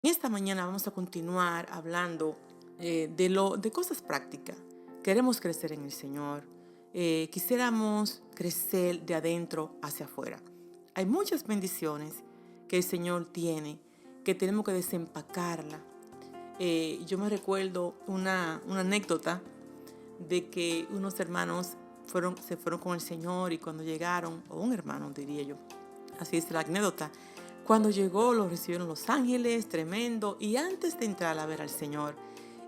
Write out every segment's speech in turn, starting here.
En esta mañana vamos a continuar hablando de cosas prácticas. Queremos crecer en el Señor. Quisiéramos crecer de adentro hacia afuera. Hay muchas bendiciones que el Señor tiene que tenemos que desempacarla. Yo me recuerdo una anécdota de que unos hermanos se fueron con el Señor y cuando llegaron, o un hermano diría yo, así es la anécdota, cuando llegó lo recibieron los ángeles, tremendo, y antes de entrar a ver al Señor,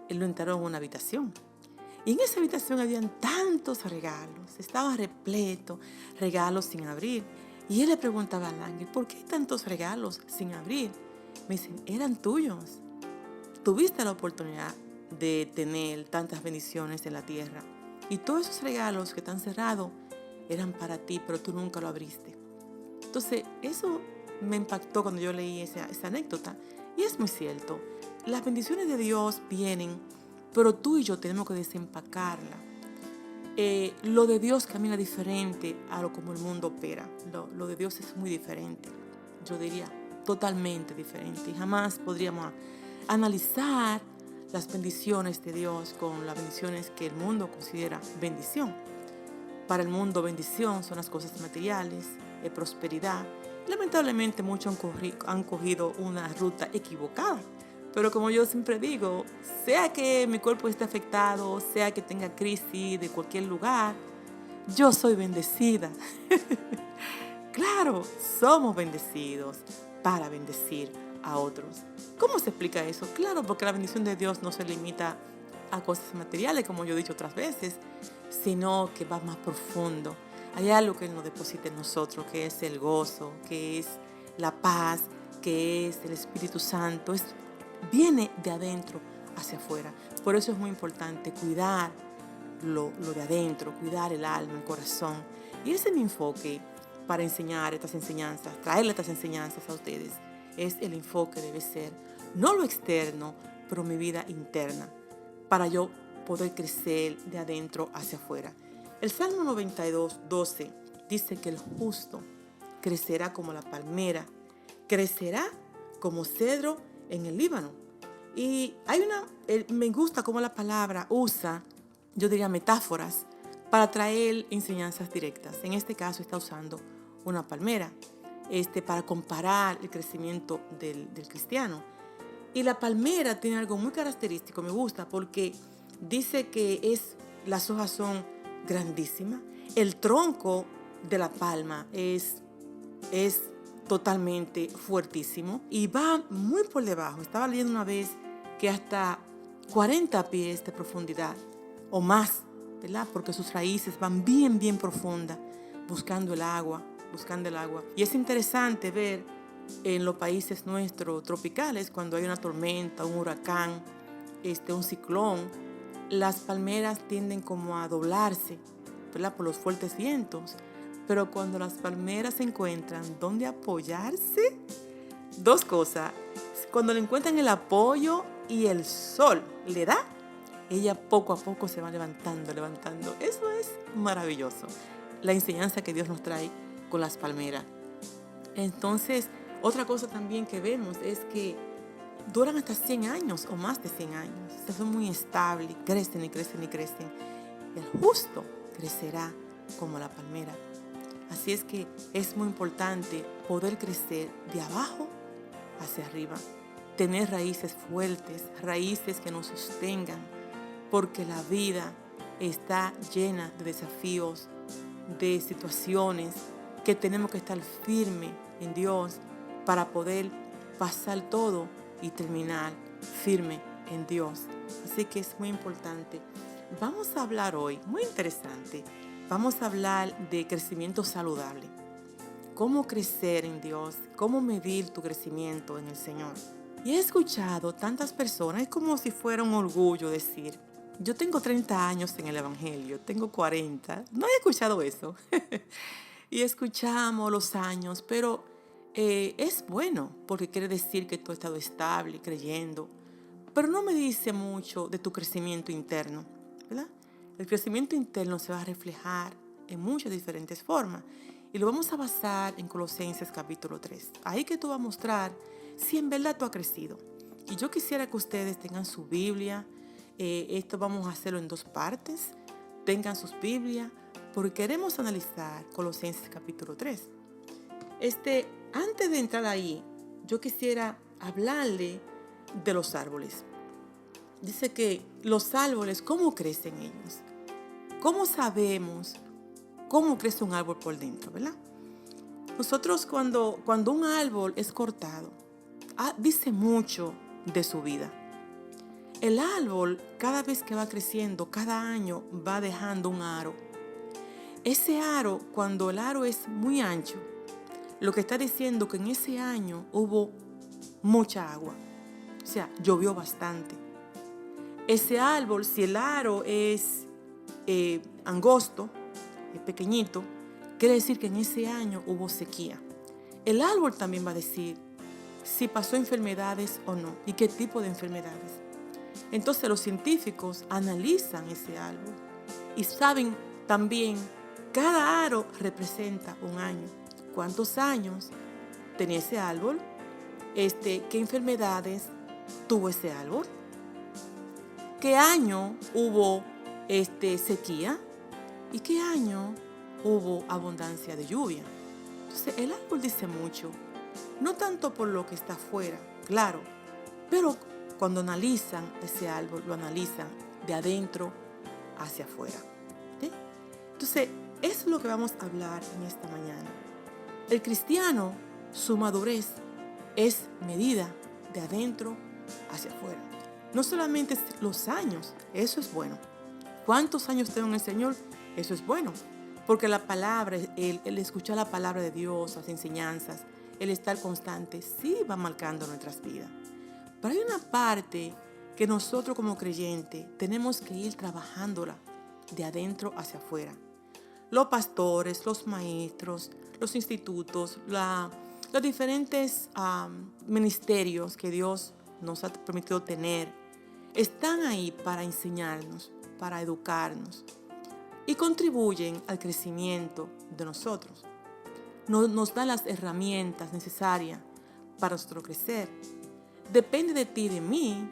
él lo entraron en una habitación. Y en esa habitación habían tantos regalos, estaba repleto, regalos sin abrir. Y él le preguntaba al ángel, ¿por qué hay tantos regalos sin abrir? Me dicen, eran tuyos. Tuviste la oportunidad de tener tantas bendiciones en la tierra. Y todos esos regalos que están cerrados eran para ti, pero tú nunca lo abriste. Entonces, eso me impactó cuando yo leí esa anécdota. Y es muy cierto. Las bendiciones de Dios vienen, pero tú y yo tenemos que desempacarla. Lo de Dios camina diferente a lo como el mundo opera. Lo de Dios es muy diferente. Yo diría totalmente diferente. Y jamás podríamos analizar las bendiciones de Dios con las bendiciones que el mundo considera bendición. Para el mundo, bendición son las cosas materiales, prosperidad. Lamentablemente, muchos han cogido una ruta equivocada. Pero como yo siempre digo, sea que mi cuerpo esté afectado, sea que tenga crisis de cualquier lugar, yo soy bendecida. Claro, somos bendecidos para bendecir a otros. ¿Cómo se explica eso? Claro, porque la bendición de Dios no se limita a cosas materiales, como yo he dicho otras veces, sino que va más profundo. Hay algo que Él nos deposita en nosotros, que es el gozo, que es la paz, que es el Espíritu Santo. Viene de adentro hacia afuera. Por eso es muy importante cuidar lo de adentro, cuidar el alma, el corazón. Y ese es mi enfoque para enseñar estas enseñanzas, traerle estas enseñanzas a ustedes. Es el enfoque debe ser, no lo externo, pero mi vida interna, para yo poder crecer de adentro hacia afuera. El Salmo 92:12 dice que el justo crecerá como la palmera, crecerá como cedro en el Líbano. Y me gusta cómo la palabra usa, yo diría metáforas, para traer enseñanzas directas. En este caso está usando una palmera, para comparar el crecimiento del cristiano. Y la palmera tiene algo muy característico, me gusta, porque dice que las hojas son grandísimas. El tronco de la palma es totalmente fuertísimo y va muy por debajo. Estaba leyendo una vez que hasta 40 pies de profundidad o más, ¿verdad? Porque sus raíces van bien, bien profundas, buscando el agua. Y es interesante ver en los países nuestros tropicales, cuando hay una tormenta, un huracán, un ciclón, las palmeras tienden como a doblarse, ¿verdad? Por los fuertes vientos. Pero cuando las palmeras encuentran dónde apoyarse, dos cosas. Cuando le encuentran el apoyo y el sol le da, ella poco a poco se va levantando. Eso es maravilloso. La enseñanza que Dios nos trae con las palmeras. Entonces, otra cosa también que vemos es que duran hasta 100 años o más de 100 años. Son muy estables, crecen y crecen y crecen. El justo crecerá como la palmera. Así es que es muy importante poder crecer de abajo hacia arriba, tener raíces fuertes, raíces que nos sostengan, porque la vida está llena de desafíos, de situaciones que tenemos que estar firmes en Dios para poder pasar todo y terminar firme en Dios. Así que es muy importante. Vamos a hablar hoy, muy interesante, vamos a hablar de crecimiento saludable. Cómo crecer en Dios, cómo medir tu crecimiento en el Señor. Y he escuchado tantas personas, es como si fuera un orgullo decir, yo tengo 30 años en el Evangelio, tengo 40. No he escuchado eso. Y escuchamos los años, pero es bueno porque quiere decir que tú has estado estable, creyendo. Pero no me dice mucho de tu crecimiento interno, ¿verdad? El crecimiento interno se va a reflejar en muchas diferentes formas. Y lo vamos a basar en Colosenses capítulo 3. Ahí que tú vas a mostrar si en verdad tú has crecido. Y yo quisiera que ustedes tengan su Biblia. Esto vamos a hacerlo en 2 partes. Tengan sus Biblias, porque queremos analizar Colosenses capítulo 3. Antes de entrar ahí, yo quisiera hablarle de los árboles. Dice que los árboles, ¿cómo crecen ellos? ¿Cómo sabemos cómo crece un árbol por dentro, verdad? Nosotros cuando un árbol es cortado, dice mucho de su vida. El árbol, cada vez que va creciendo, cada año va dejando un aro. Ese aro, cuando el aro es muy ancho, lo que está diciendo que en ese año hubo mucha agua. O sea, llovió bastante. Ese árbol, si el aro es angosto, es pequeñito, quiere decir que en ese año hubo sequía. El árbol también va a decir si pasó enfermedades o no y qué tipo de enfermedades. Entonces los científicos analizan ese árbol y saben también cada aro representa un año. ¿Cuántos años tenía ese árbol? ¿Qué enfermedades tuvo ese árbol? ¿Qué año hubo sequía? ¿Y qué año hubo abundancia de lluvia? Entonces el árbol dice mucho, no tanto por lo que está afuera, claro, pero cuando analizan ese árbol, lo analizan de adentro hacia afuera. ¿Sí? Entonces, eso es lo que vamos a hablar en esta mañana. El cristiano, su madurez es medida de adentro hacia afuera. No solamente los años, eso es bueno. ¿Cuántos años tengo en el Señor? Eso es bueno. Porque la palabra, el escuchar la palabra de Dios, las enseñanzas, el estar constante, sí va marcando nuestras vidas. Pero hay una parte que nosotros como creyentes tenemos que ir trabajándola de adentro hacia afuera. Los pastores, los maestros, los institutos, los diferentes ministerios que Dios nos ha permitido tener, están ahí para enseñarnos, para educarnos y contribuyen al crecimiento de nosotros. Nos dan las herramientas necesarias para nosotros crecer. Depende de ti y de mí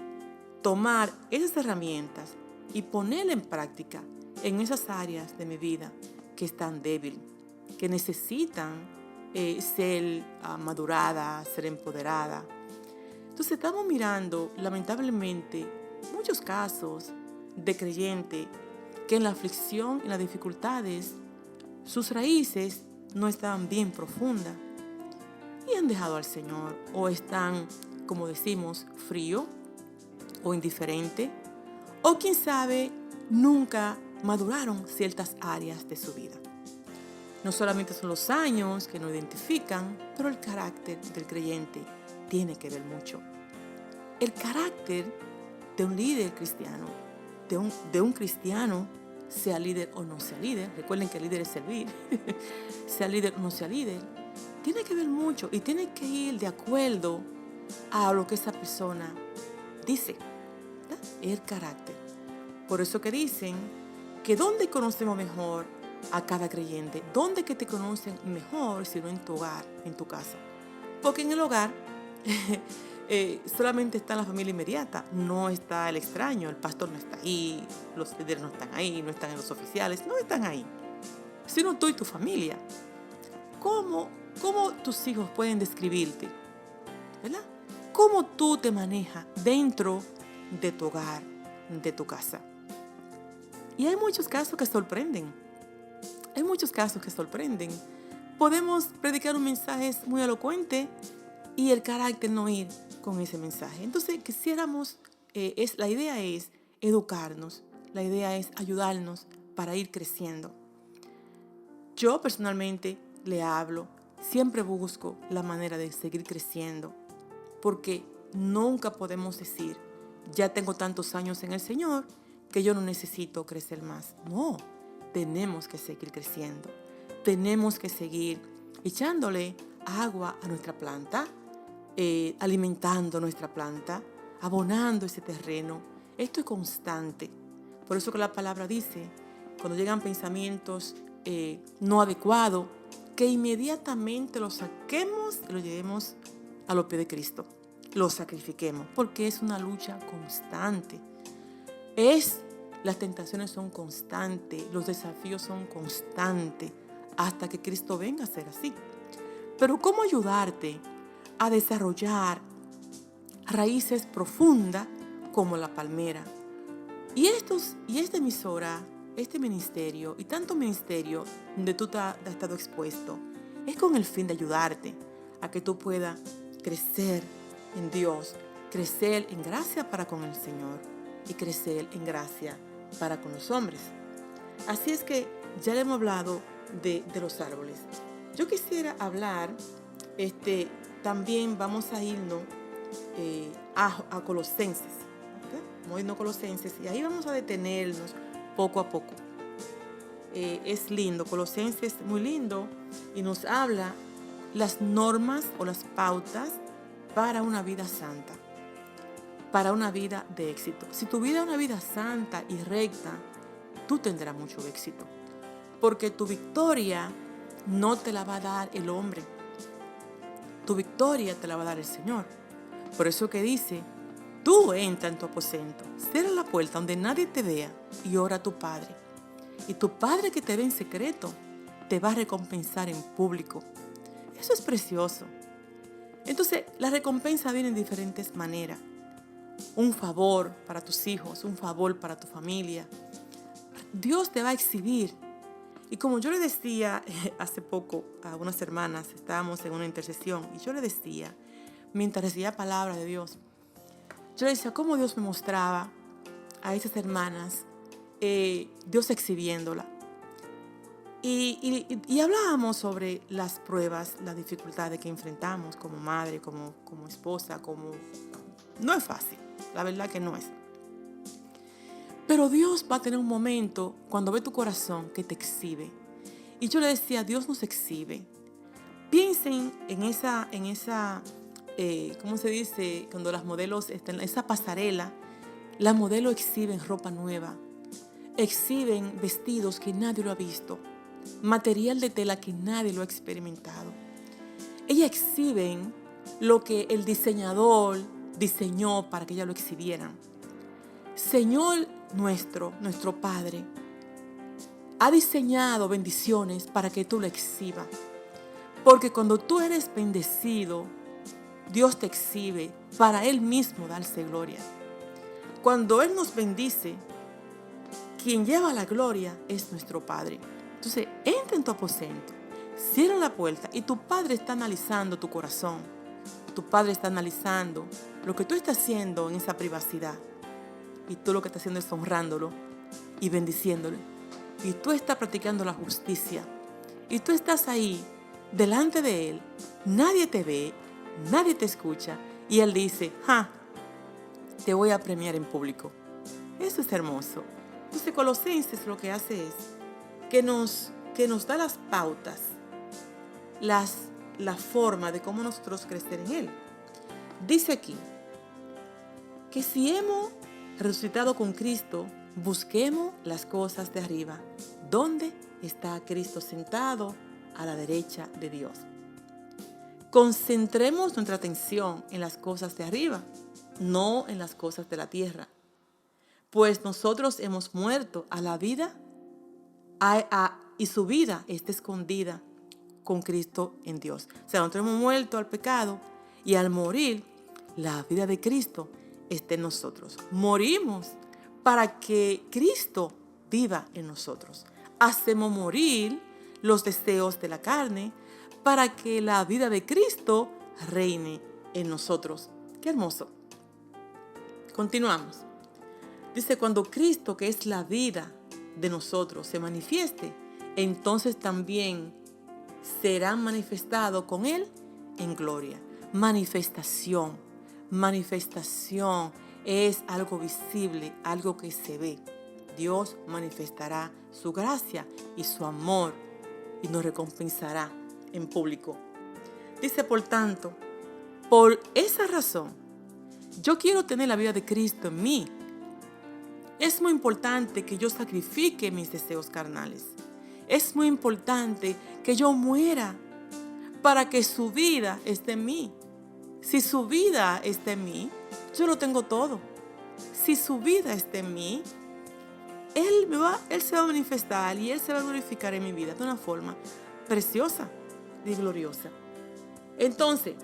tomar esas herramientas y ponerlas en práctica en esas áreas de mi vida que están débiles, que necesitan ser maduradas, ser empoderadas. Entonces estamos mirando, lamentablemente, muchos casos de creyentes que en la aflicción, en las dificultades, sus raíces no estaban bien profundas y han dejado al Señor o están, como decimos, frío o indiferente, o quién sabe, nunca maduraron ciertas áreas de su vida. No solamente son los años que nos identifican, pero el carácter del creyente tiene que ver mucho. El carácter de un líder cristiano, de un cristiano, sea líder o no sea líder, recuerden que el líder es servir, sea líder o no sea líder, tiene que ver mucho y tiene que ir de acuerdo a lo que esa persona dice, ¿verdad? El carácter. Por eso que dicen que ¿dónde conocemos mejor a cada creyente? ¿Dónde que te conocen mejor si no en tu hogar, en tu casa? Porque en el hogar solamente está la familia inmediata, no está el extraño, el pastor no está ahí, los líderes no están ahí, no están en los oficiales, no están ahí, sino tú y tu familia. ¿Cómo tus hijos pueden describirte? ¿Verdad? ¿Cómo tú te manejas dentro de tu hogar, de tu casa? Y hay muchos casos que sorprenden. Podemos predicar un mensaje muy elocuente y el carácter no ir con ese mensaje. Entonces, quisiéramos, la idea es educarnos, la idea es ayudarnos para ir creciendo. Yo personalmente le hablo, siempre busco la manera de seguir creciendo, porque nunca podemos decir, ya tengo tantos años en el Señor que yo no necesito crecer más. No, tenemos que seguir creciendo, tenemos que seguir echándole agua a nuestra planta, alimentando nuestra planta, abonando ese terreno. Esto es constante. Por eso que la palabra dice, cuando llegan pensamientos no adecuados, que inmediatamente los saquemos y los llevemos a los pies de Cristo. lo sacrifiquemos, porque es una lucha constante. Las tentaciones son constantes, los desafíos son constantes, hasta que Cristo venga a ser así. Pero ¿cómo ayudarte a desarrollar raíces profundas como la palmera? Y esta emisora, este ministerio y tanto ministerio donde tú has estado expuesto, es con el fin de ayudarte a que tú puedas crecer en Dios, crecer en gracia para con el Señor y crecer en gracia para con los hombres. Así es que ya le hemos hablado de los árboles. Yo quisiera hablar, también vamos a irnos a Colosenses. ¿Okay? Vamos a irnos a Colosenses y ahí vamos a detenernos poco a poco. Es lindo, Colosenses es muy lindo y nos habla las normas o las pautas para una vida santa, para una vida de éxito. Si tu vida es una vida santa y recta, tú tendrás mucho éxito, porque tu victoria no te la va a dar el hombre, tu victoria te la va a dar el Señor. Por eso que dice, tú entra en tu aposento, cierra la puerta donde nadie te vea y ora a tu Padre. Y tu Padre que te ve en secreto te va a recompensar en público. Eso es precioso. Entonces, la recompensa viene en diferentes maneras. Un favor para tus hijos, un favor para tu familia. Dios te va a exhibir. Y como yo le decía hace poco a unas hermanas, estábamos en una intercesión, y yo le decía, mientras recibía palabra de Dios, yo le decía cómo Dios me mostraba a esas hermanas, Dios exhibiéndola. Y hablábamos sobre las pruebas, las dificultades que enfrentamos como madre, como esposa, No es fácil, la verdad que no es. Pero Dios va a tener un momento cuando ve tu corazón que te exhibe. Y yo le decía, Dios nos exhibe. Piensen en esa ¿cómo se dice? Cuando las modelos están en esa pasarela, las modelos exhiben ropa nueva, exhiben vestidos que nadie lo ha visto, material de tela que nadie lo ha experimentado. Ellas exhiben lo que el diseñador diseñó para que ellas lo exhibieran. Señor nuestro Padre, ha diseñado bendiciones para que tú lo exhibas. Porque cuando tú eres bendecido, Dios te exhibe para Él mismo darse gloria. Cuando Él nos bendice, quien lleva la gloria es nuestro Padre. Entonces, entra en tu aposento, cierra la puerta y tu Padre está analizando tu corazón. Tu Padre está analizando lo que tú estás haciendo en esa privacidad. Y tú lo que estás haciendo es honrándolo y bendiciéndolo. Y tú estás practicando la justicia. Y tú estás ahí, delante de Él. Nadie te ve, nadie te escucha. Y Él dice, te voy a premiar en público. Eso es hermoso. Entonces Colosenses lo que hace es que nos da las pautas, la forma de cómo nosotros crecer en Él. Dice aquí que si hemos resucitado con Cristo, busquemos las cosas de arriba, donde está Cristo sentado a la derecha de Dios. Concentremos nuestra atención en las cosas de arriba, no en las cosas de la tierra. Pues nosotros hemos muerto a la vida y su vida está escondida con Cristo en Dios. O sea, nosotros hemos muerto al pecado y al morir, la vida de Cristo está en nosotros. Morimos para que Cristo viva en nosotros. Hacemos morir los deseos de la carne para que la vida de Cristo reine en nosotros. Qué hermoso. Continuamos. Dice, cuando Cristo, que es la vida de nosotros, se manifieste, entonces también serán manifestados con Él en gloria. Manifestación es algo visible, algo que se ve. Dios manifestará su gracia y su amor y nos recompensará en público. Dice, por tanto, por esa razón, yo quiero tener la vida de Cristo en mí. Es muy importante que yo sacrifique mis deseos carnales. Es muy importante que yo muera para que su vida esté en mí. Si su vida está en mí, yo lo tengo todo. Si su vida está en mí, Él se va a manifestar y Él se va a glorificar en mi vida de una forma preciosa y gloriosa. Entonces,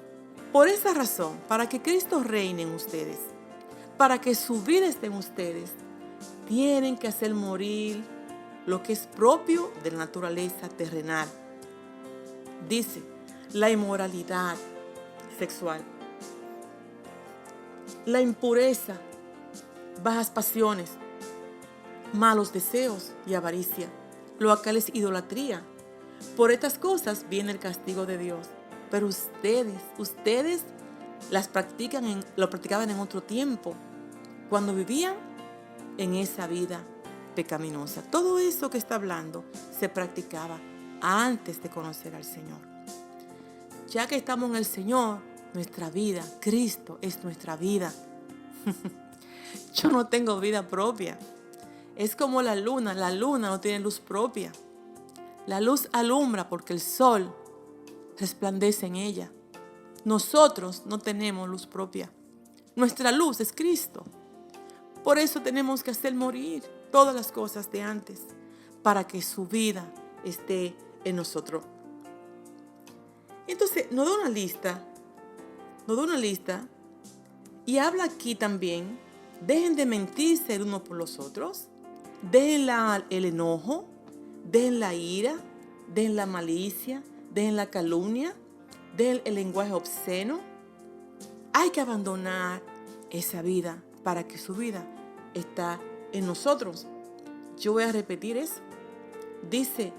por esa razón, para que Cristo reine en ustedes, para que su vida esté en ustedes, tienen que hacer morir lo que es propio de la naturaleza terrenal. Dice, la inmoralidad sexual, la impureza, bajas pasiones, malos deseos y avaricia, lo cual es idolatría. Por estas cosas viene el castigo de Dios. Pero ustedes lo practicaban en otro tiempo, cuando vivían en esa vida pecaminosa. Todo eso que está hablando se practicaba antes de conocer al Señor. Ya que estamos en el Señor, nuestra vida, Cristo es nuestra vida. Yo no tengo vida propia. Es como la luna no tiene luz propia. La luz alumbra porque el sol resplandece en ella. Nosotros no tenemos luz propia. Nuestra luz es Cristo. Por eso tenemos que hacer morir todas las cosas de antes, para que su vida esté en nosotros. Entonces nos da una lista y habla aquí también: dejen de mentirse el uno por los otros, dejen el enojo, dejen la ira, dejen la malicia, dejen la calumnia, dejen el lenguaje obsceno. Hay que abandonar esa vida para que su vida está en nosotros. Yo voy a repetir eso. Dice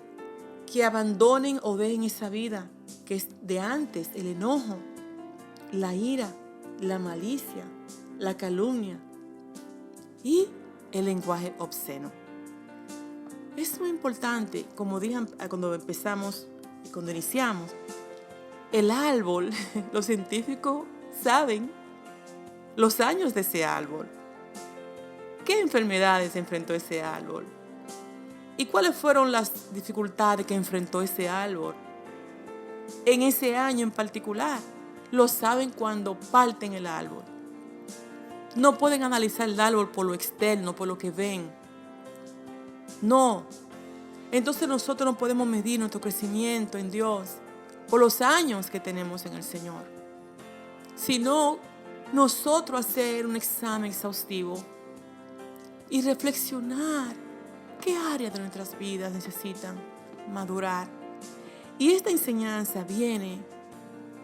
que abandonen o dejen esa vida que es de antes: el enojo, la ira, la malicia, la calumnia y el lenguaje obsceno. Es muy importante, como dije cuando empezamos y cuando iniciamos, el árbol, los científicos saben los años de ese árbol. ¿Qué enfermedades enfrentó ese árbol? ¿Y cuáles fueron las dificultades que enfrentó ese árbol en ese año en particular? Lo saben cuando parten el árbol. No pueden analizar el árbol por lo externo, por lo que ven. No. Entonces nosotros no podemos medir nuestro crecimiento en Dios por los años que tenemos en el Señor, sino nosotros hacer un examen exhaustivo y reflexionar qué áreas de nuestras vidas necesitan madurar. Y esta enseñanza viene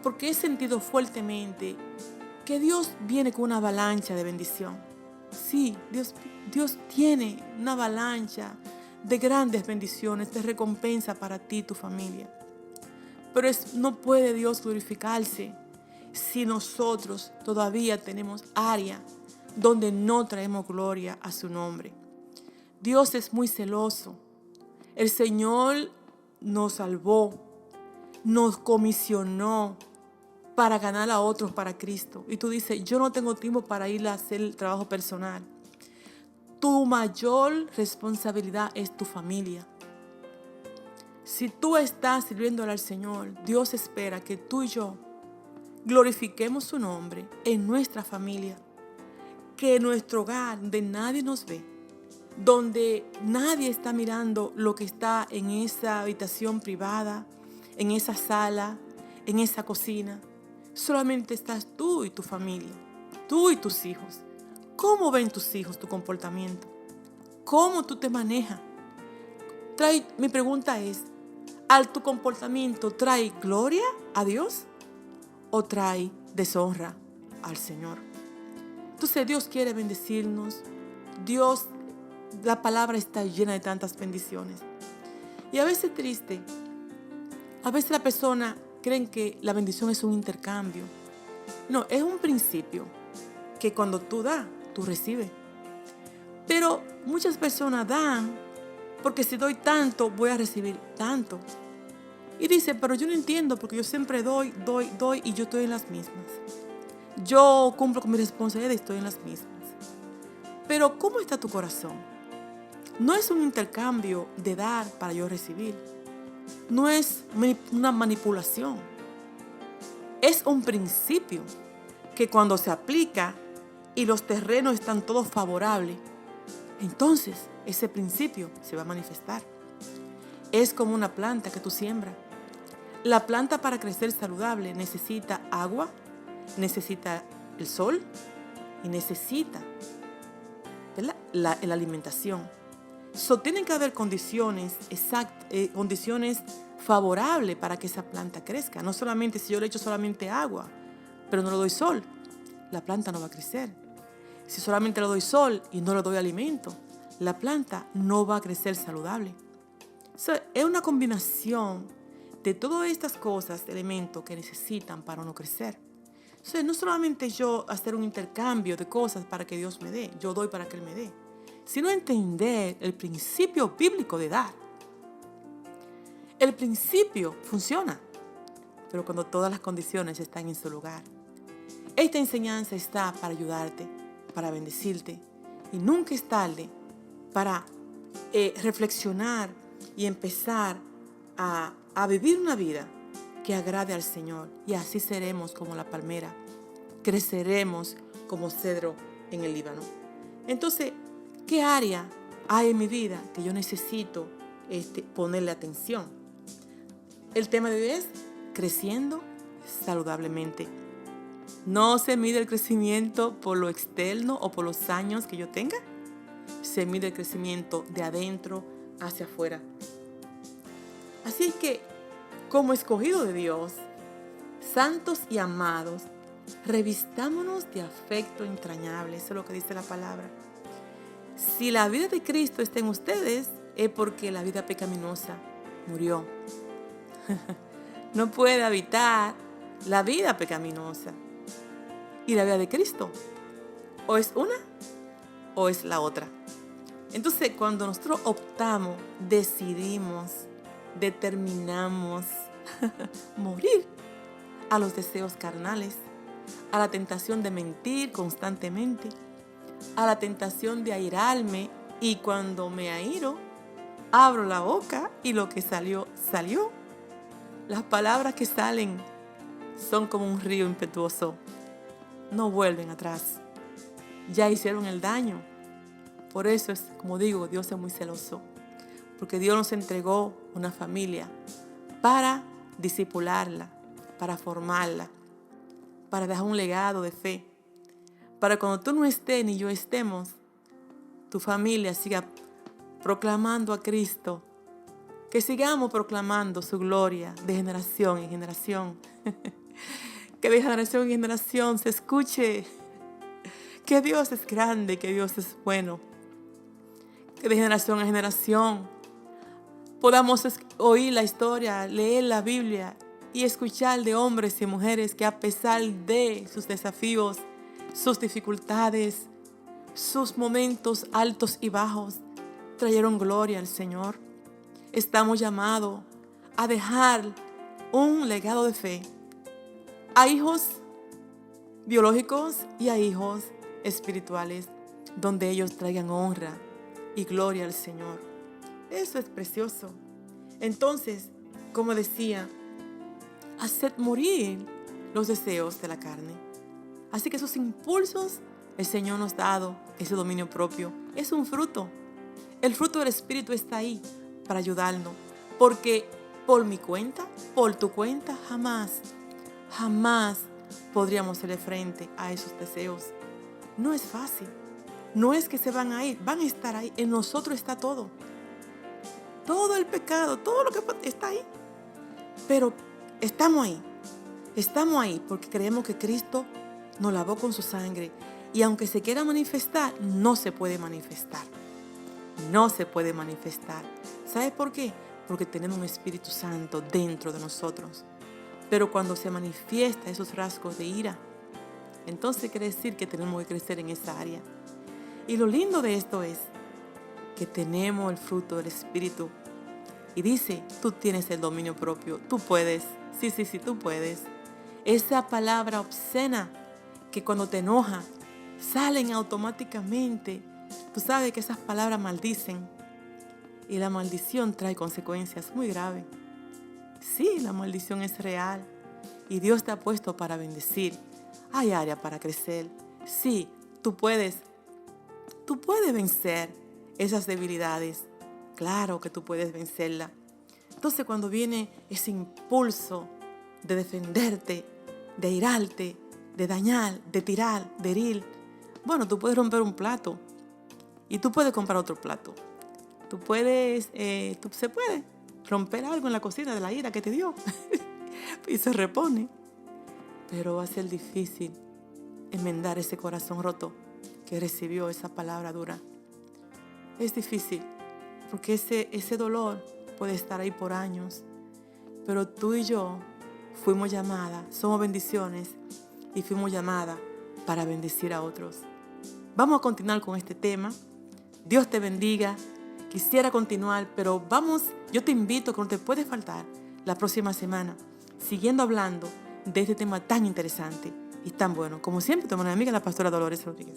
porque he sentido fuertemente que Dios viene con una avalancha de bendición. Sí, Dios tiene una avalancha de grandes bendiciones, de recompensa para ti y tu familia. Pero no puede Dios glorificarse si nosotros todavía tenemos áreas donde no traemos gloria a su nombre. Dios es muy celoso. El Señor nos salvó, nos comisionó para ganar a otros para Cristo. Y tú dices, yo no tengo tiempo para ir a hacer el trabajo personal. Tu mayor responsabilidad es tu familia. Si tú estás sirviéndole al Señor, Dios espera que tú y yo glorifiquemos su nombre en nuestra familia. Que en nuestro hogar, donde nadie nos ve, donde nadie está mirando lo que está en esa habitación privada, en esa sala, en esa cocina, solamente estás tú y tu familia, tú y tus hijos. ¿Cómo ven tus hijos tu comportamiento? ¿Cómo tú te manejas? Mi pregunta es, ¿tu comportamiento trae gloria a Dios o trae deshonra al Señor? Entonces Dios quiere bendecirnos. La palabra está llena de tantas bendiciones. Y a veces triste, a veces la persona creen que la bendición es un intercambio. No, es un principio que cuando tú das, tú recibes. Pero muchas personas dan porque si doy tanto, voy a recibir tanto. Y dice, pero yo no entiendo porque yo siempre doy y yo estoy en las mismas. Yo cumplo con mi responsabilidad y estoy en las mismas. Pero ¿cómo está tu corazón? No es un intercambio de dar para yo recibir. No es una manipulación. Es un principio que cuando se aplica y los terrenos están todos favorables, entonces ese principio se va a manifestar. Es como una planta que tú siembras. La planta para crecer saludable necesita agua, necesita el sol y necesita, ¿verdad?, la alimentación. Tienen que haber condiciones condiciones favorables para que esa planta crezca. No solamente si yo le echo solamente agua, pero no le doy sol, la planta no va a crecer. Si solamente le doy sol y no le doy alimento, la planta no va a crecer saludable. Es una combinación de todas estas cosas, elementos que necesitan para no crecer. No solamente yo hacer un intercambio de cosas para que Dios me dé, yo doy para que Él me dé, sino entender el principio bíblico de dar. El principio funciona, pero cuando todas las condiciones están en su lugar. Esta enseñanza está para ayudarte, para bendecirte, y nunca es tarde para reflexionar y empezar a vivir una vida que agrade al Señor, y así seremos como la palmera, creceremos como cedro en el Líbano. Entonces, ¿qué área hay en mi vida que yo necesito ponerle atención? El tema de hoy es creciendo saludablemente. No se mide el crecimiento por lo externo o por los años que yo tenga. Se mide el crecimiento de adentro hacia afuera. Así es que, como escogido de Dios, santos y amados, revistámonos de afecto entrañable. Eso es lo que dice la palabra. Si la vida de Cristo está en ustedes, es porque la vida pecaminosa murió. No puede habitar la vida pecaminosa y la vida de Cristo. O es una o es la otra. Entonces, cuando nosotros optamos, decidimos, determinamos morir a los deseos carnales, a la tentación de mentir constantemente, a la tentación de airarme, y cuando me airo, abro la boca y lo que salió, salió. Las palabras que salen son como un río impetuoso. No vuelven atrás. Ya hicieron el daño. Por eso es, como digo, Dios es muy celoso. Porque Dios nos entregó una familia para discipularla, para formarla, para dejar un legado de fe. Para cuando tú no estés ni yo estemos, tu familia siga proclamando a Cristo. Que sigamos proclamando su gloria de generación en generación. Que de generación en generación se escuche que Dios es grande, que Dios es bueno. Que de generación en generación podamos oír la historia, leer la Biblia y escuchar de hombres y mujeres que a pesar de sus desafíos, sus dificultades, sus momentos altos y bajos, trajeron gloria al Señor. Estamos llamados a dejar un legado de fe a hijos biológicos y a hijos espirituales, donde ellos traigan honra y gloria al Señor. Eso es precioso. Entonces, como decía, haced morir los deseos de la carne. Así que esos impulsos, el Señor nos ha dado ese dominio propio. Es un fruto. El fruto del Espíritu está ahí para ayudarnos. Porque por mi cuenta, por tu cuenta, jamás podríamos hacerle frente a esos deseos. No es fácil. No es que se van a ir, van a estar ahí. En nosotros está todo. Todo el pecado, todo lo que está ahí. Pero estamos ahí. Estamos ahí porque creemos que Cristo nos lavó con su sangre. Y aunque se quiera manifestar, no se puede manifestar. No se puede manifestar. ¿Sabes por qué? Porque tenemos un Espíritu Santo dentro de nosotros. Pero cuando se manifiesta esos rasgos de ira, entonces quiere decir que tenemos que crecer en esa área. Y lo lindo de esto es que tenemos el fruto del Espíritu. Y dice, tú tienes el dominio propio, tú puedes. Sí, tú puedes. Esa palabra obscena que cuando te enoja salen automáticamente. Tú sabes que esas palabras maldicen. Y la maldición trae consecuencias muy graves. Sí, la maldición es real. Y Dios te ha puesto para bendecir. hay área para crecer. Sí, tú puedes vencer esas debilidades. Claro que tú puedes vencerla. Entonces cuando viene ese impulso de defenderte, de irarte, de dañar, de tirar, de herir, bueno, tú puedes romper un plato y tú puedes comprar otro plato. Se puede romper algo en la cocina de la ira que te dio y se repone. Pero va a ser difícil enmendar ese corazón roto que recibió esa palabra dura. Es difícil porque ese dolor puede estar ahí por años. Pero tú y yo fuimos llamadas, somos bendiciones y fuimos llamadas para bendecir a otros. Vamos a continuar con este tema. Dios te bendiga. Quisiera continuar, pero yo te invito que no te puedes faltar la próxima semana, siguiendo hablando de este tema tan interesante y tan bueno. Como siempre, tu hermana amiga, la pastora Dolores Rodríguez.